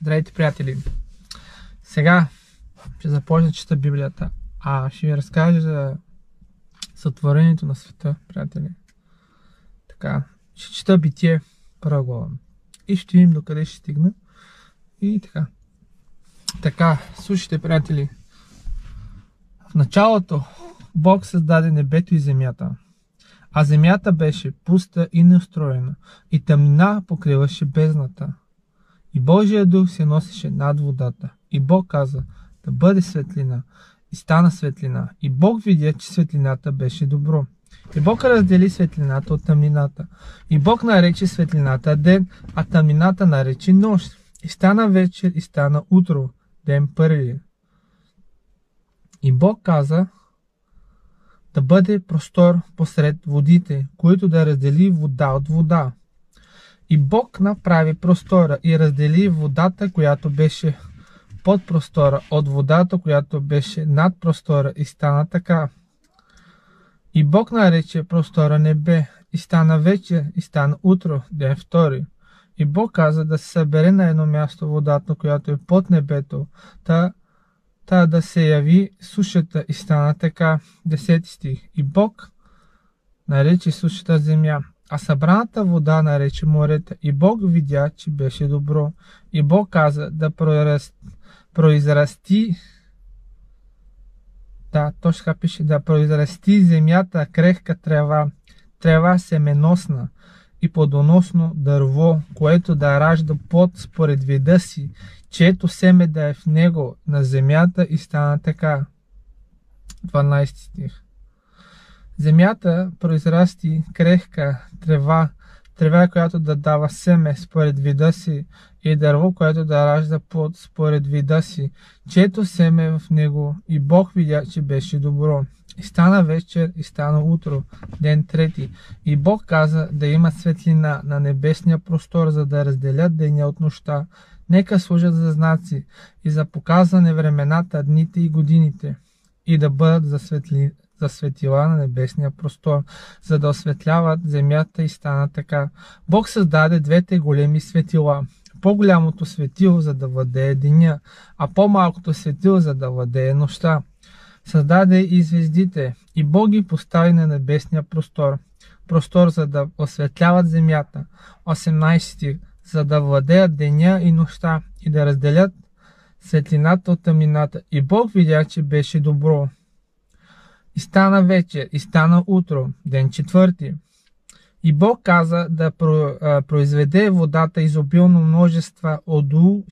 Здравейте, приятели! Сега ще започна да чета Библията, ще ви разкажа за сътворението на света, приятели. Така, ще чета Битие, първа глава. И ще видим докъде ще стигна. И така. Така, слушайте, приятели. В началото Бог създаде небето и земята. А земята беше пуста и неустроена, и тъмнина покриваше бездната. И Божия дух се носеше над водата. И Бог каза да бъде светлина. И стана светлина. И Бог видя, че светлината беше добро. И Бог раздели светлината от тъмнината. И Бог нарече светлината ден, а тъмнината нарече нощ. И стана вечер, и стана утро, ден първи. И Бог каза да бъде простор посред водите, които да раздели вода от вода. И Бог направи простора и раздели водата, която беше под простора, от водата, която беше над простора, и стана така. И Бог нарече простора небе, и стана вечер, и стана утро, ден втори. И Бог каза да се събере на едно място водата, която е под небето, та да се яви сушата, и стана така. 10 стих. И Бог нарече сушата земя, а събраната вода нарече морета. И Бог видя, че беше добро. И Бог каза да произрасти земята крехка трева семеносна и плодоносно дърво, което да ражда плод според вида си, чието семе да е в него на земята, и стана така. 12 стих. Земята произрасти крехка трева, която да дава семе според вида си, и дърво, което да ражда плод според вида си, чието семе е в него. И Бог видя, че беше добро. И стана вечер, и стана утро, ден трети. И Бог каза да има светлина на небесния простор, за да разделят деня от нощта. Нека служат за знаци и за показване времената, дните и годините, и да бъдат за светила на небесния простор, за да осветляват земята, и стана така. Бог създаде двете големи светила. По-голямото светило, за да владее деня, а по-малкото светило, за да владее нощта. Създаде и звездите, и Бог ги постави на небесния простор, за да осветляват земята. 18. За да владеят деня и нощта, и да разделят светлината от тъмнината. И Бог видя, че беше добро. И стана вечер, и стана утро, ден четвърти. И Бог каза да произведе водата изобилно множества одул